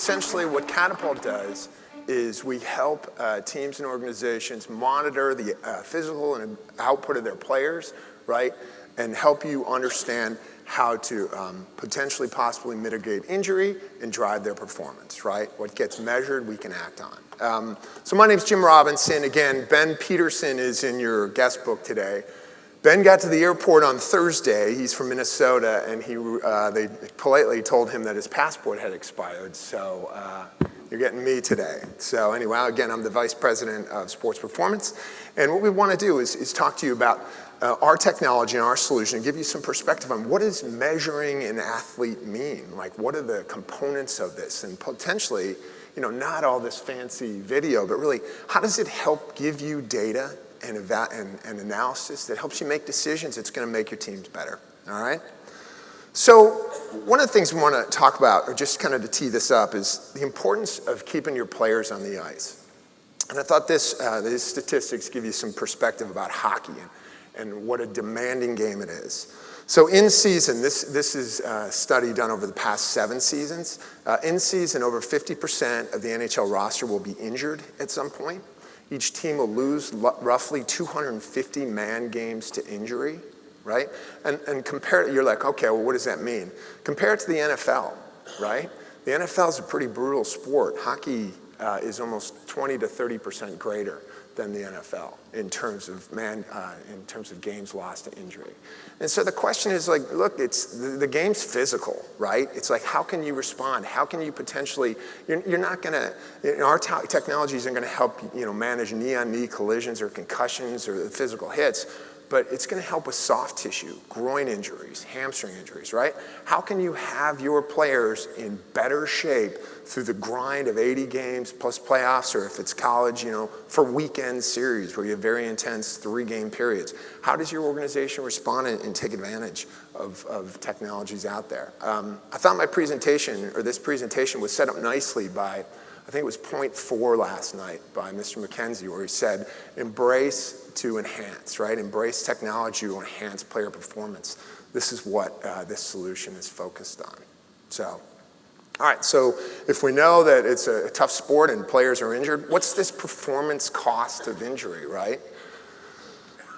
essentially what Catapult does is we help teams and organizations monitor the physical and output of their players, right? And help you understand how to potentially possibly mitigate injury and drive their performance, right? What gets measured, we can act on. So my name's Jim Robinson. Again, Ben Peterson is in your guest book today. Ben got to the airport on Thursday. He's from Minnesota, and they politely told him that his passport had expired, so you're getting me today. So anyway, again, I'm the Vice President of Sports Performance, and what we want to do is talk to you about our technology and our solution and give you some perspective on what does measuring an athlete mean? Like, what are the components of this? And potentially, you know, not all this fancy video, but really, how does it help give you data and analysis that helps you make decisions that's going to make your teams better, all right? So one of the things we want to talk about, or just kind of to tee this up, is the importance of keeping your players on the ice. And I thought these statistics give you some perspective about hockey and what a demanding game it is. So in season, this is a study done over the past 7 seasons. In season, over 50% of the NHL roster will be injured at some point. Each team will lose roughly 250 man games to injury, right? And compare it, you're like, okay, well, what does that mean? Compare it to the NFL, right? The NFL is a pretty brutal sport. Hockey is almost 20 to 30% greater than the NFL in terms of games lost to injury. And so the question is like, look, the game's physical, right? It's like, how can you respond? How can you potentially, you're not gonna, our technologies are gonna help, you know, manage knee-on-knee collisions or concussions or physical hits, but it's gonna help with soft tissue, groin injuries, hamstring injuries, right? How can you have your players in better shape through the grind of 80 games plus playoffs, or if it's college, you know, for weekend series where you have very intense 3-game periods? How does your organization respond and take advantage of technologies out there? I thought my presentation, or this presentation, was set up nicely by, I think it was point 4 last night by Mr. McKenzie, where he said, embrace to enhance, right? Embrace technology to enhance player performance. This is what this solution is focused on. So, all right, so if we know that it's a tough sport and players are injured, what's this performance cost of injury, right?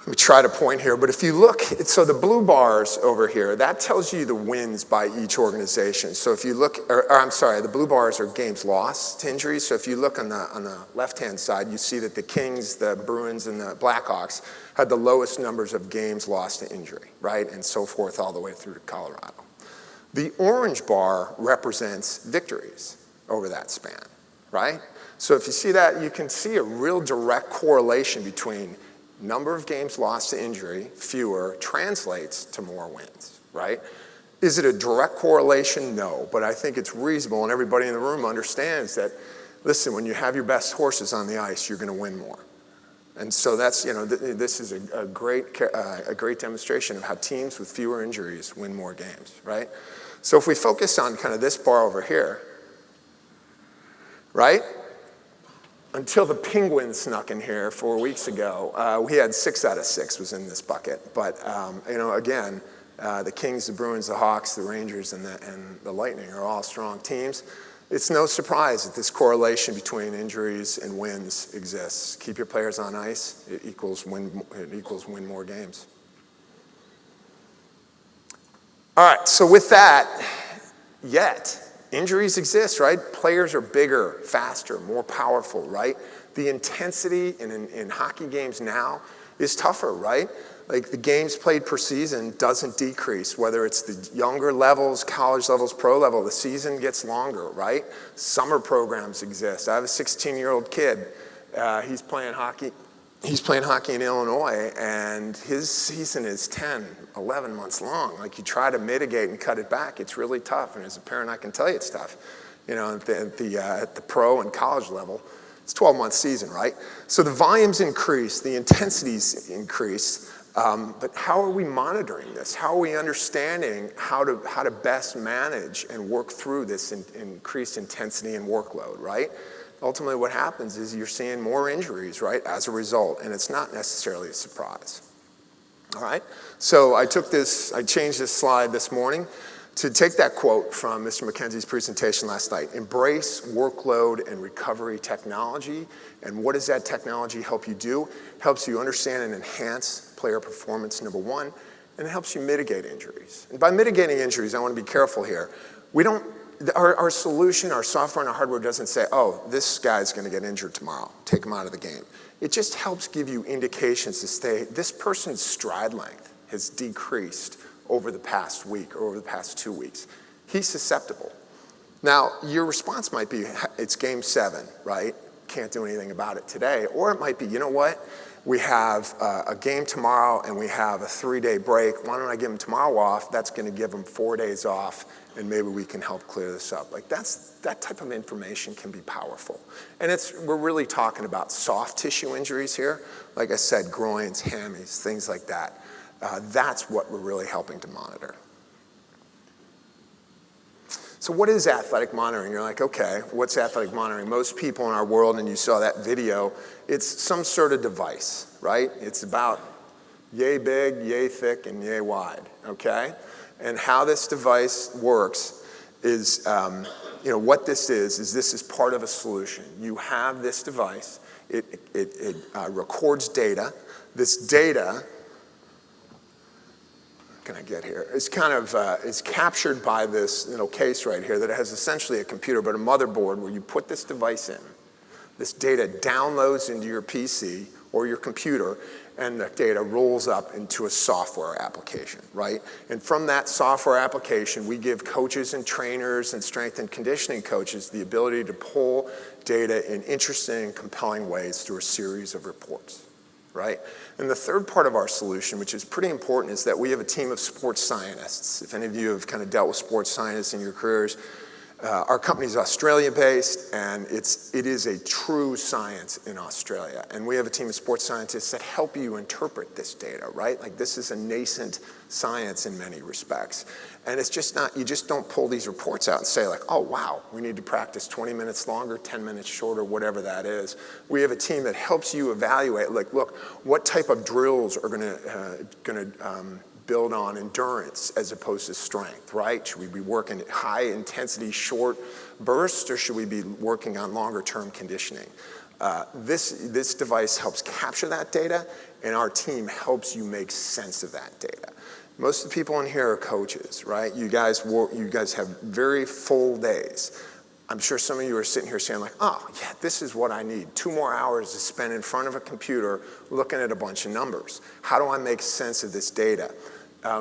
Let me try to point here, but if you look, so the blue bars over here, that tells you the wins by each organization. So if you look, or I'm sorry, the blue bars are games lost to injuries. So if you look on the left-hand side, you see that the Kings, the Bruins, and the Blackhawks had the lowest numbers of games lost to injury, right? And so forth all the way through to Colorado. The orange bar represents victories over that span, right? So if you see that, you can see a real direct correlation between number of games lost to injury, fewer, translates to more wins, right? Is it a direct correlation? No, but I think it's reasonable, and everybody in the room understands that, listen, when you have your best horses on the ice, you're gonna win more. And so that's, you know, this is a great demonstration of how teams with fewer injuries win more games, right? So if we focus on kind of this bar over here, right? Until the Penguins snuck in here 4 weeks ago, we had 6 out of 6 was in this bucket. But, you know, again, the Kings, the Bruins, the Hawks, the Rangers, and the Lightning are all strong teams. It's no surprise that this correlation between injuries and wins exists. Keep your players on ice, it equals win more games. All right, so with that, injuries exist, right? Players are bigger, faster, more powerful, right? The intensity in hockey games now is tougher, right? Like the games played per season doesn't decrease, whether it's the younger levels, college levels, pro level, the season gets longer, right? Summer programs exist. I have a 16-year-old kid. He's playing hockey in Illinois, and his season is 10, 11 months long. Like, you try to mitigate and cut it back, it's really tough. And as a parent, I can tell you it's tough. You know, at the pro and college level, it's a 12-month season, right? So the volumes increase, the intensities increase, but how are we monitoring this? How are we understanding how to best manage and work through this increased intensity and workload, right? Ultimately, what happens is you're seeing more injuries, right, as a result, and it's not necessarily a surprise. All right? So I changed this slide this morning To take that quote from Mr. McKenzie's presentation last night, embrace workload and recovery technology. And what does that technology help you do? It helps you understand and enhance player performance, number one, and it helps you mitigate injuries. And by mitigating injuries, I want to be careful here. Our solution, our software and our hardware doesn't say, oh, this guy's going to get injured tomorrow, take him out of the game. It just helps give you indications to say, this person's stride length has decreased over the past week or over the past 2 weeks. He's susceptible. Now, your response might be, it's game 7, right? Can't do anything about it today. Or it might be, you know what? We have a game tomorrow and we have a 3-day break. Why don't I give him tomorrow off? That's going to give him 4 days off, and maybe we can help clear this up. Like that type of information can be powerful. And we're really talking about soft tissue injuries here. Like I said, groins, hammies, things like that. That's what we're really helping to monitor. So what is athletic monitoring? You're like, okay, what's athletic monitoring? Most people in our world, and you saw that video, it's some sort of device, right? It's about yay big, yay thick, and yay wide, okay? And how this device works is, what this is this is part of a solution. You have this device, it records data. This data, can I get here? It's kind of is captured by this case right here that has essentially a computer, but a motherboard where you put this device in. This data downloads into your PC or your computer, and the data rolls up into a software application, right? And from that software application, we give coaches and trainers and strength and conditioning coaches the ability to pull data in interesting and compelling ways through a series of reports, right? And the third part of our solution, which is pretty important, is that we have a team of sports scientists. If any of you have kind of dealt with sports scientists in your careers, our company is Australia-based, and it is a true science in Australia. And we have a team of sports scientists that help you interpret this data, right? Like, this is a nascent science in many respects. And it's just not, you just don't pull these reports out and say like, oh, wow, we need to practice 20 minutes longer, 10 minutes shorter, whatever that is. We have a team that helps you evaluate, like, look, what type of drills are gonna build on endurance as opposed to strength, right? Should we be working at high intensity, short bursts, or should we be working on longer term conditioning? This device helps capture that data, and our team helps you make sense of that data. Most of the people in here are coaches, right? You guys have very full days. I'm sure some of you are sitting here saying like, oh yeah, this is what I need. 2 more hours to spend in front of a computer looking at a bunch of numbers. How do I make sense of this data?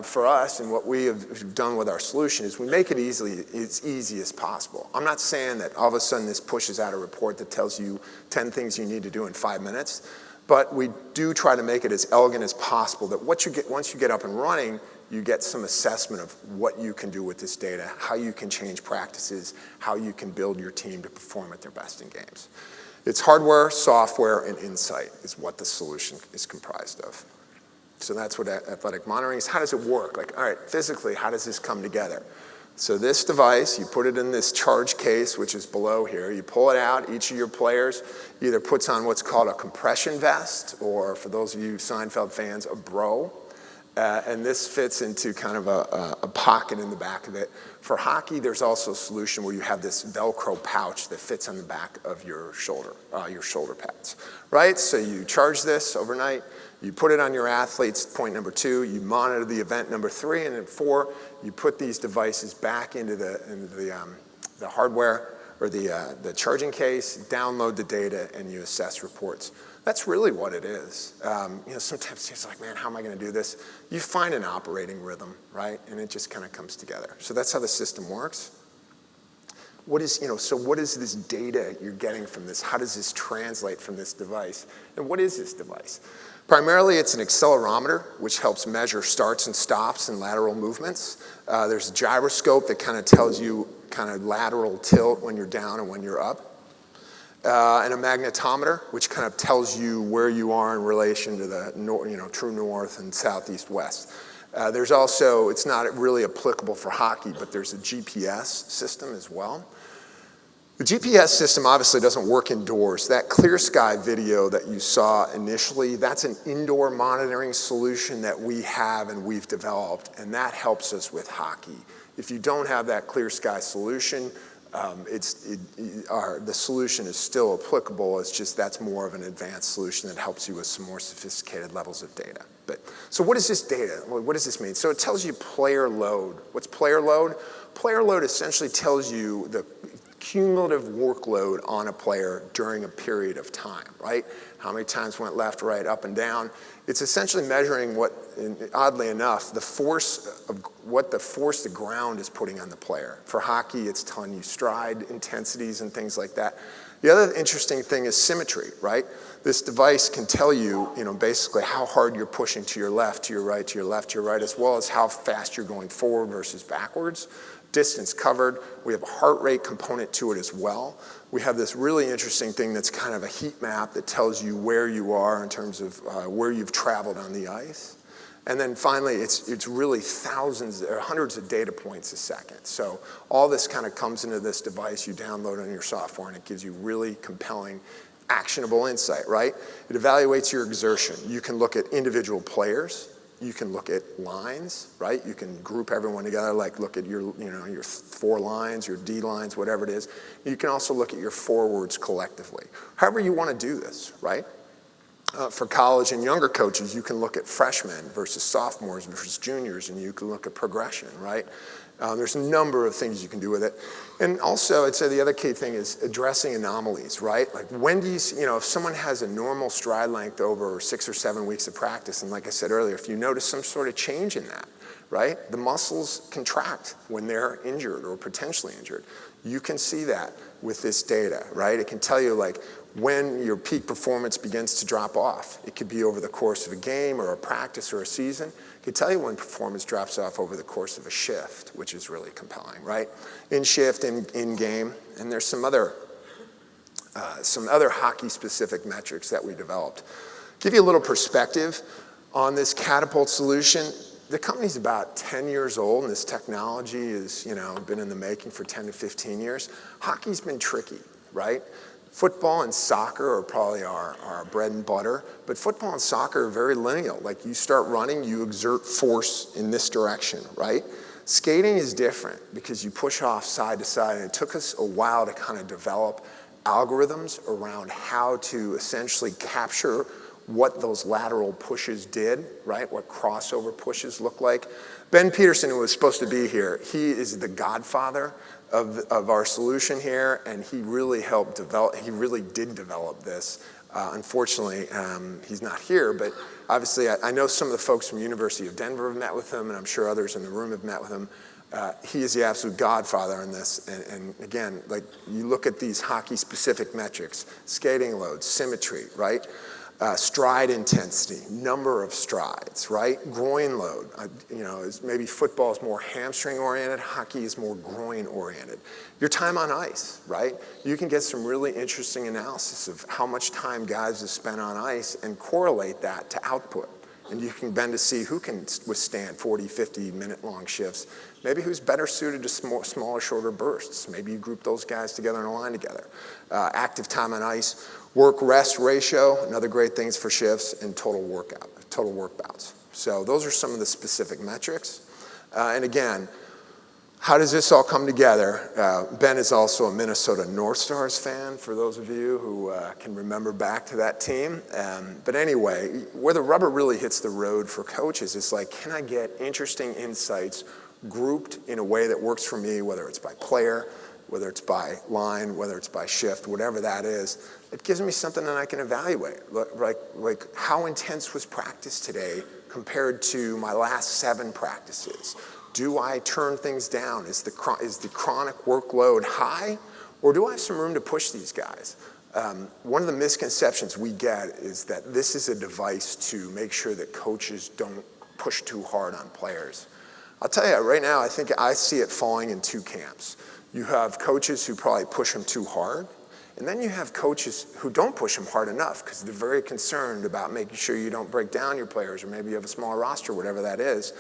For us, and what we have done with our solution is we make it as easy as possible. I'm not saying that all of a sudden this pushes out a report that tells you 10 things you need to do in 5 minutes, but we do try to make it as elegant as possible that once you get up and running, you get some assessment of what you can do with this data, how you can change practices, how you can build your team to perform at their best in games. It's hardware, software, and insight is what the solution is comprised of. So that's what athletic monitoring is. How does it work? Like, all right, physically, how does this come together? So this device, you put it in this charge case, which is below here. You pull it out. Each of your players either puts on what's called a compression vest, or for those of you Seinfeld fans, a bro. And this fits into kind of a pocket in the back of it. For hockey, there's also a solution where you have this Velcro pouch that fits on the back of your shoulder pads, right? So you charge this overnight. You put it on your athletes, point number 2. You monitor the event number 3, and then 4, you put these devices back into the hardware or the charging case, download the data, and you assess reports. That's really what it is. Sometimes it's like, man, how am I going to do this? You find an operating rhythm, right? And it just kind of comes together. So that's how the system works. So what is this data you're getting from this? How does this translate from this device? And what is this device? Primarily, it's an accelerometer, which helps measure starts and stops and lateral movements. There's a gyroscope that kind of tells you kind of lateral tilt when you're down and when you're up. And a magnetometer, which kind of tells you where you are in relation to the true north and southeast west. There's also, it's not really applicable for hockey, but there's a GPS system as well. The GPS system obviously doesn't work indoors. That Clear Sky video that you saw initially, that's an indoor monitoring solution that we have and we've developed, and that helps us with hockey. If you don't have that clear sky solution, the solution is still applicable. It's just that's more of an advanced solution that helps you with some more sophisticated levels of data. So what is this data? What does this mean? So it tells you player load. What's player load? Player load essentially tells you the cumulative workload on a player during a period of time, right? How many times went left, right, up, and down. It's essentially measuring what, oddly enough, the force the ground is putting on the player. For hockey, it's telling you stride intensities and things like that. The other interesting thing is symmetry, right? This device can tell you, basically how hard you're pushing to your left, to your right, to your left, to your right, as well as how fast you're going forward versus backwards. Distance covered. We have a heart rate component to it as well. We have this really interesting thing that's kind of a heat map that tells you where you are in terms of where you've traveled on the ice. And then finally, it's really thousands or hundreds of data points a second. So all this kind of comes into this device you download on your software, and it gives you really compelling, actionable insight, right? It evaluates your exertion. You can look at individual players. You can look at lines, right? You can group everyone together, like look at your 4 lines, your D lines, whatever it is. You can also look at your forwards collectively. However you want to do this, right? For college and younger coaches, you can look at freshmen versus sophomores versus juniors, and you can look at progression, right? There's a number of things you can do with it. And also, I'd say the other key thing is addressing anomalies, right? Like when do you see, if someone has a normal stride length over 6 or 7 weeks of practice, and like I said earlier, if you notice some sort of change in that, right? The muscles contract when they're injured or potentially injured. You can see that with this data, right? It can tell you like when your peak performance begins to drop off. It could be over the course of a game or a practice or a season. It can tell you when performance drops off over the course of a shift, which is really compelling, right? In shift, in game, and there's some other hockey-specific metrics that we developed. Give you a little perspective on this Catapult solution. The company's about 10 years old, and this technology has been in the making for 10 to 15 years. Hockey's been tricky, right? Football and soccer are probably our bread and butter, but football and soccer are very linear. Like you start running, you exert force in this direction, right? Skating is different because you push off side to side, and it took us a while to kind of develop algorithms around how to essentially capture what those lateral pushes did, right? What crossover pushes look like. Ben Peterson, who was supposed to be here, he is the godfather of our solution here, and he really helped develop, he really did develop this. Unfortunately, he's not here, but obviously I know some of the folks from University of Denver have met with him, and I'm sure others in the room have met with him. He is the absolute godfather in this, and again, like you look at these hockey-specific metrics, skating load, symmetry, right? Stride intensity, number of strides, right? Groin load, maybe football is more hamstring oriented, hockey is more groin oriented. Your time on ice, right? You can get some really interesting analysis of how much time guys have spent on ice and correlate that to output. And you can bend to see who can withstand 40, 50 minute long shifts. Maybe who's better suited to smaller, shorter bursts. Maybe you group those guys together in a line together. Active time on ice, work-rest ratio, another great things for shifts, and total work bouts. So those are some of the specific metrics. And again, how does this all come together? Ben is also a Minnesota North Stars fan, for those of you who can remember back to that team. But anyway, where the rubber really hits the road for coaches is like, can I get interesting insights grouped in a way that works for me, whether it's by player, whether it's by line, whether it's by shift, whatever that is. It gives me something that I can evaluate. Like how intense was practice today compared to my last 7 practices? Do I turn things down? Is the chronic workload high, or do I have some room to push these guys? One of the misconceptions we get is that this is a device to make sure that coaches don't push too hard on players. I'll tell you, right now, I think I see it falling in 2 camps. You have coaches who probably push them too hard, and then you have coaches who don't push them hard enough because they're very concerned about making sure you don't break down your players, or maybe you have a smaller roster, whatever that is.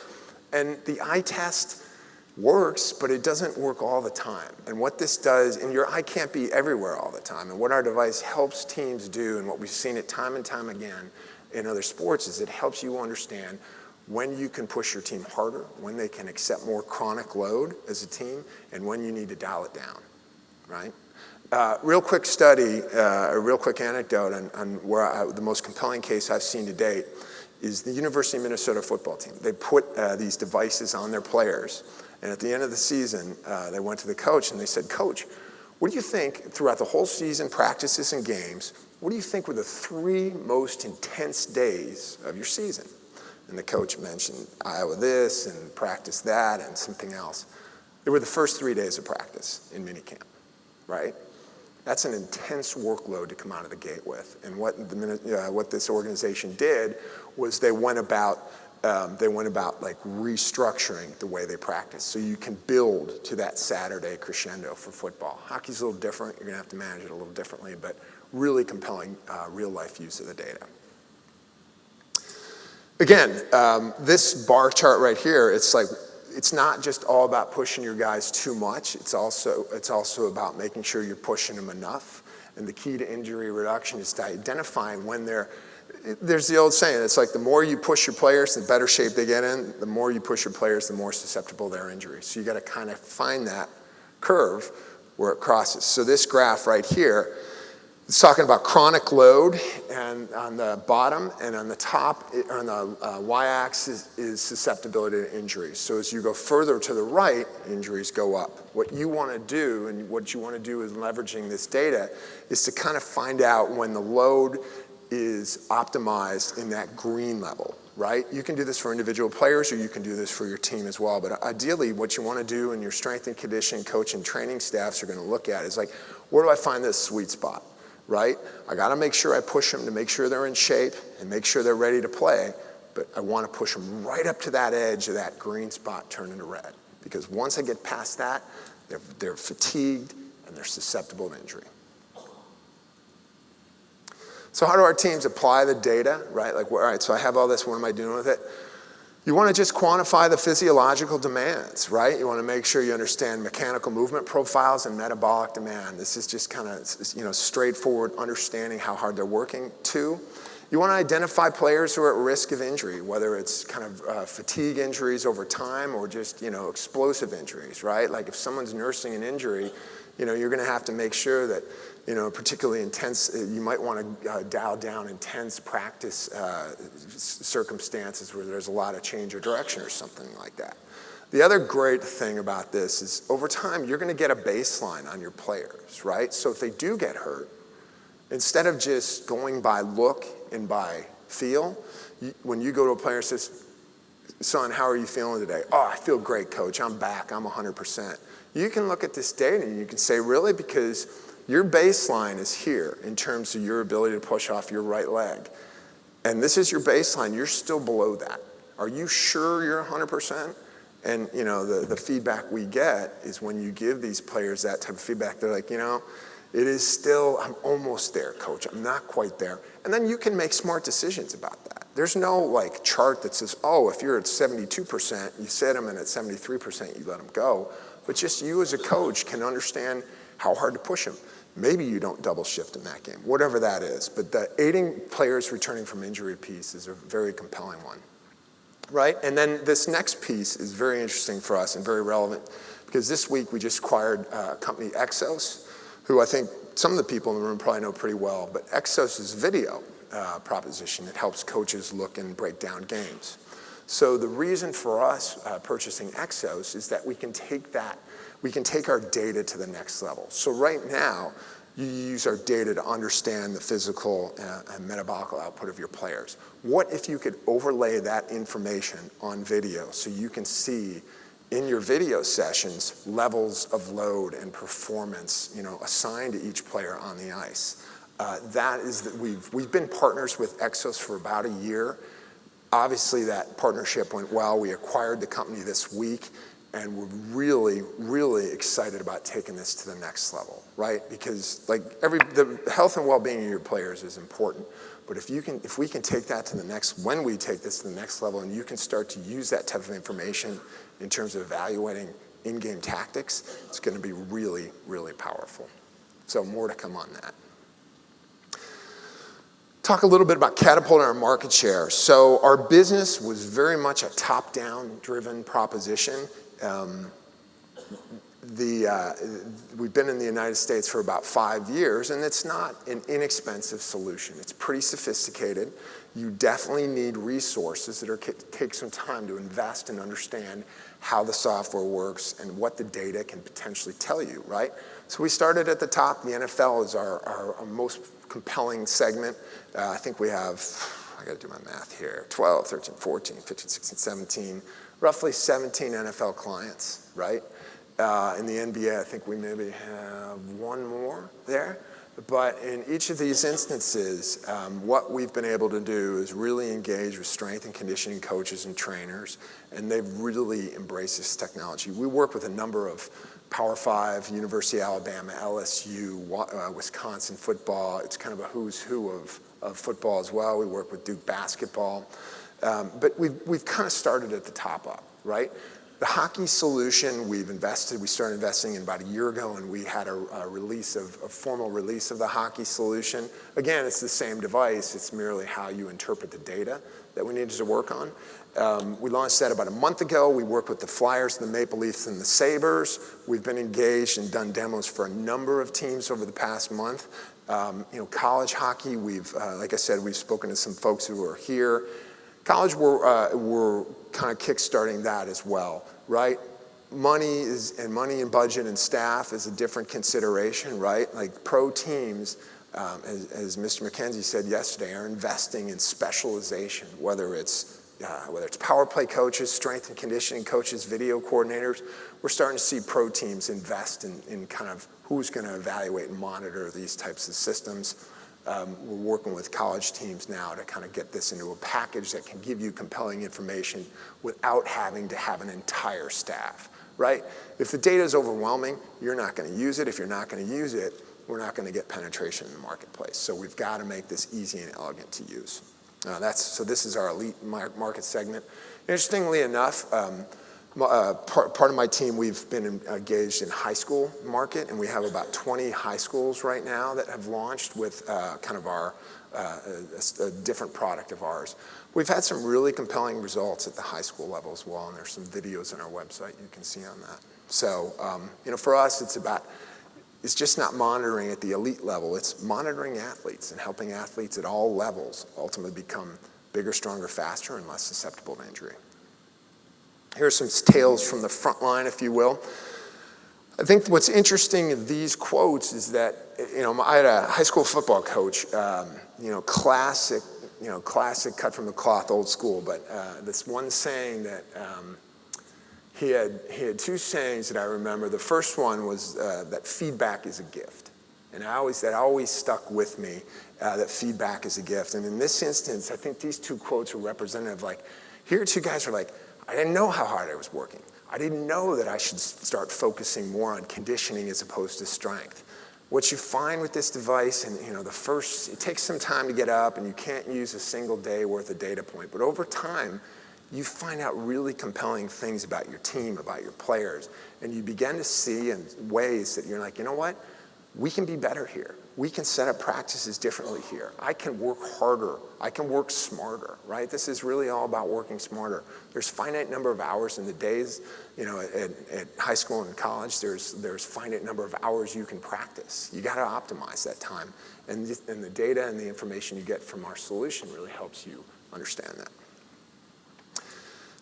And the eye test works, but it doesn't work all the time. And what this does, and your eye can't be everywhere all the time, and what our device helps teams do, and what we've seen it time and time again in other sports, is it helps you understand when you can push your team harder, when they can accept more chronic load as a team, and when you need to dial it down, right? Real quick study, a real quick anecdote on where the most compelling case I've seen to date is the University of Minnesota football team. They put these devices on their players, and at the end of the season, they went to the coach and they said, "Coach, what do you think throughout the whole season, practices and games, what do you think were the 3 most intense days of your season?" And the coach mentioned Iowa this and practice that and something else. They were the first 3 days of practice in minicamp, right? That's an intense workload to come out of the gate with. And what this organization did was they went about like restructuring the way they practice, so you can build to that Saturday crescendo for football. Hockey's a little different. You're going to have to manage it a little differently, but really compelling real-life use of the data. Again, this bar chart right here, it's not just all about pushing your guys too much. It's also about making sure you're pushing them enough. And the key to injury reduction is to identifying when there's the old saying, it's like the more you push your players, the better shape they get in. The more you push your players, the more susceptible their injuries. So you got to kind of find that curve where it crosses. So this graph right here, it's talking about chronic load, and on the bottom and on the top, on the y-axis is susceptibility to injuries. So as you go further to the right, injuries go up. What you want to do, and what you want to do is leveraging this data, is to kind of find out when the load is optimized in that green level, right? You can do this for individual players, or you can do this for your team as well. But ideally, what you want to do, and your strength and conditioning coach and training staffs are going to look at, is like, where do I find this sweet spot? Right? I got to make sure I push them to make sure they're in shape and make sure they're ready to play, but I want to push them right up to that edge of that green spot turning to red. Because once I get past that, they're fatigued and they're susceptible to injury. So how do our teams apply the data, right? Like, all right, so I have all this, what am I doing with it? You want to just quantify the physiological demands, right? You want to make sure you understand mechanical movement profiles and metabolic demand. This is just kind of, straightforward understanding how hard they're working. 2, you want to identify players who are at risk of injury, whether it's kind of fatigue injuries over time or just, explosive injuries, right? Like if someone's nursing an injury, you're going to have to make sure that, particularly intense, you might want to dial down intense practice circumstances where there's a lot of change of direction or something like that. The other great thing about this is over time, you're going to get a baseline on your players, right? So if they do get hurt, instead of just going by look and by feel, when you go to a player and says, "Son, how are you feeling today?" "Oh, I feel great, coach. I'm back. I'm 100%. You can look at this data and you can say, really? Because your baseline is here in terms of your ability to push off your right leg. And this is your baseline. You're still below that. Are you sure you're 100%? And, the feedback we get is when you give these players that type of feedback, they're like, it is still, I'm almost there, coach. I'm not quite there. And then you can make smart decisions about that. There's no chart that says, oh, if you're at 72%, you sit them, and at 73%, you let them go. But just you as a coach can understand how hard to push them. Maybe you don't double shift in that game, whatever that is. But the aiding players returning from injury piece is a very compelling one, right? And then this next piece is very interesting for us and very relevant, because this week we just acquired a company, Exos, who I think some of the people in the room probably know pretty well. But Exos is video proposition that helps coaches look and break down games. So the reason for us purchasing Exos is that we can take our data to the next level. So right now, you use our data to understand the physical and metabolic output of your players. What if you could overlay that information on video so you can see in your video sessions levels of load and performance, assigned to each player on the ice? We've been partners with Exos for about a year. Obviously, that partnership went well. We acquired the company this week, and we're really, really excited about taking this to the next level, right? Because the health and well-being of your players is important, but if we can take that to the next, when we take this to the next level, and you can start to use that type of information in terms of evaluating in-game tactics, it's going to be really, really powerful. So more to come on that. Talk a little bit about catapulting our market share. So our business was very much a top-down driven proposition. We've been in the United States for about 5 years, and it's not an inexpensive solution. It's pretty sophisticated. You definitely need resources that take some time to invest and understand how the software works and what the data can potentially tell you, right? So we started at the top. The NFL is our most compelling segment. I think we have, I gotta do my math here, 12, 13, 14, 15, 16, 17, roughly 17 NFL clients, right? In the NBA, I think we maybe have one more there. But in each of these instances, what we've been able to do is really engage with strength and conditioning coaches and trainers, and they've really embraced this technology. We work with a number of Power 5, University of Alabama, LSU, Wisconsin football. It's kind of a who's who of football as well. We work with Duke basketball. But we've kind of started at the top up, right? The hockey solution, we started investing in about a year ago, and we had a formal release of the hockey solution. Again, it's the same device. It's merely how you interpret the data that we needed to work on. We launched that about a month ago. We worked with the Flyers, the Maple Leafs, and the Sabres. We've been engaged and done demos for a number of teams over the past month. College hockey, like I said, we've spoken to some folks who are here. College, we're kind of kickstarting that as well, right? Money and budget and staff is a different consideration, right? Like pro teams, as Mr. McKenzie said yesterday, are investing in specialization, whether it's power play coaches, strength and conditioning coaches, video coordinators. We're starting to see pro teams invest in kind of who's going to evaluate and monitor these types of systems. We're working with college teams now to kind of get this into a package that can give you compelling information without having to have an entire staff, right? If the data is overwhelming, you're not going to use it. If you're not going to use it, we're not going to get penetration in the marketplace. So we've got to make this easy and elegant to use. So this is our elite market segment. Interestingly enough, part of my team, we've been engaged in high school market, and we have about 20 high schools right now that have launched with kind of a different product of ours. We've had some really compelling results at the high school level as well, and there's some videos on our website you can see on that. So, for us, it's just not monitoring at the elite level. It's monitoring athletes and helping athletes at all levels ultimately become bigger, stronger, faster, and less susceptible to injury. Here's some tales from the front line, if you will. I think what's interesting in these quotes is that, I had a high school football coach, classic cut from the cloth, old school, but this one saying that he had two sayings that I remember. The first one was that feedback is a gift. And that always stuck with me, that feedback is a gift. And in this instance, I think these two quotes are representative. Like, here two guys are like, I didn't know how hard I was working. I didn't know that I should start focusing more on conditioning as opposed to strength. What you find with this device, and it takes some time to get up, and you can't use a single day worth of data point, but over time, you find out really compelling things about your team, about your players, and you begin to see in ways that you're like, you know what? We can be better here. We can set up practices differently here. I can work harder. I can work smarter, right? This is really all about working smarter. There's finite number of hours in the days, at high school and college, there's finite number of hours you can practice. You got to optimize that time. And the data and the information you get from our solution really helps you understand that.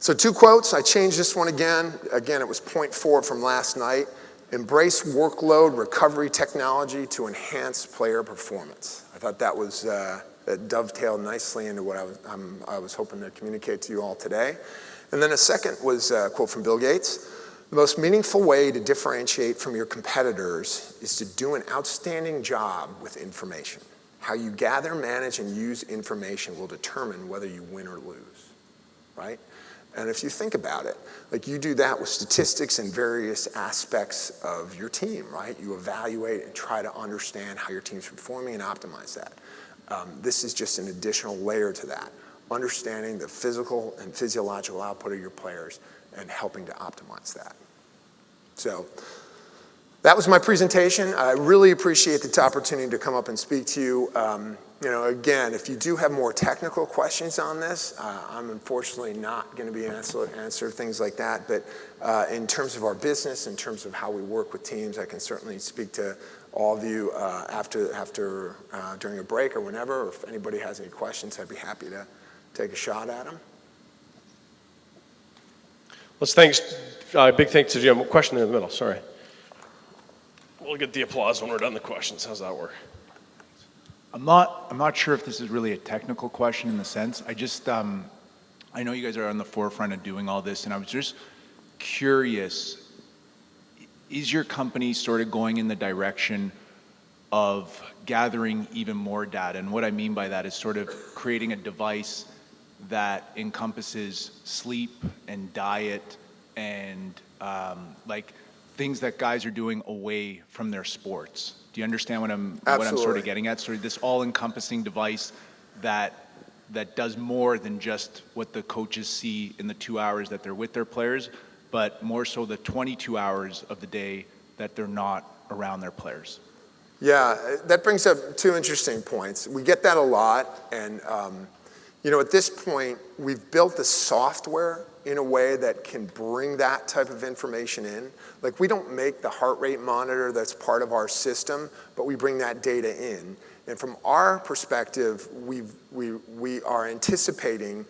So 2 quotes. I changed this one again. Again, it was point 4 from last night. Embrace workload recovery technology to enhance player performance. I thought that was that dovetailed nicely into what I was hoping to communicate to you all today. And then a second was a quote from Bill Gates. The most meaningful way to differentiate from your competitors is to do an outstanding job with information. How you gather, manage, and use information will determine whether you win or lose, right? And if you think about it, like you do that with statistics and various aspects of your team, right? You evaluate and try to understand how your team's performing and optimize that. This is just an additional layer to that. Understanding the physical and physiological output of your players and helping to optimize that. So that was my presentation. I really appreciate the opportunity to come up and speak to you. Again, if you do have more technical questions on this, I'm unfortunately not going to be answer things like that. But in terms of our business, in terms of how we work with teams, I can certainly speak to all of you during a break or whenever. Or if anybody has any questions, I'd be happy to take a shot at them. Big thanks to Jim. Question in the middle, sorry. We'll get the applause when we're done the questions. How's that work? I'm not sure if this is really a technical question in the sense. I know you guys are on the forefront of doing all this, and I was just curious, is your company sort of going in the direction of gathering even more data? And what I mean by that is sort of creating a device that encompasses sleep and diet and like things that guys are doing away from their sports. Do you understand what I'm sort of getting at? So this all-encompassing device that does more than just what the coaches see in the 2 hours that they're with their players, but more so the 22 hours of the day that they're not around their players. Yeah, that brings up two interesting points. We get that a lot, and at this point, we've built the software in a way that can bring that type of information in. Like, we don't make the heart rate monitor that's part of our system, but we bring that data in. And from our perspective, we are anticipating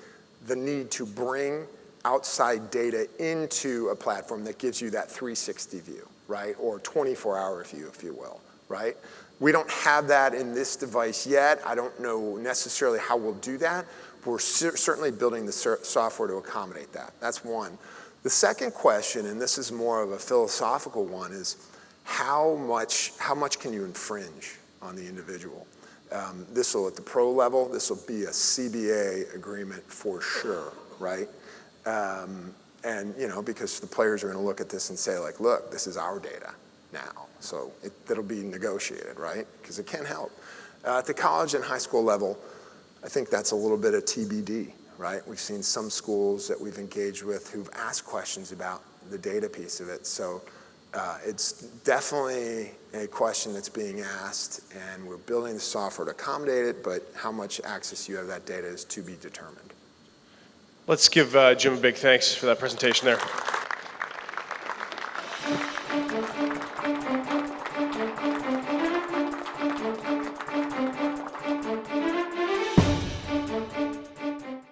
the need to bring outside data into a platform that gives you that 360 view, right? Or 24-hour view, if you will, right? We don't have that in this device yet. I don't know necessarily how we'll do that. We're certainly building the software to accommodate that. That's one. The second question, and this is more of a philosophical one, is how much can you infringe on the individual? This will, at the pro level, this will be a CBA agreement for sure, right? And because the players are going to look at this and say, like, look, this is our data now. So it'll be negotiated, right? Because it can help. At the college and high school level, I think that's a little bit of TBD, right? We've seen some schools that we've engaged with who've asked questions about the data piece of it. So it's definitely a question that's being asked, and we're building the software to accommodate it, but how much access you have to that data is to be determined. Let's give Jim a big thanks for that presentation there.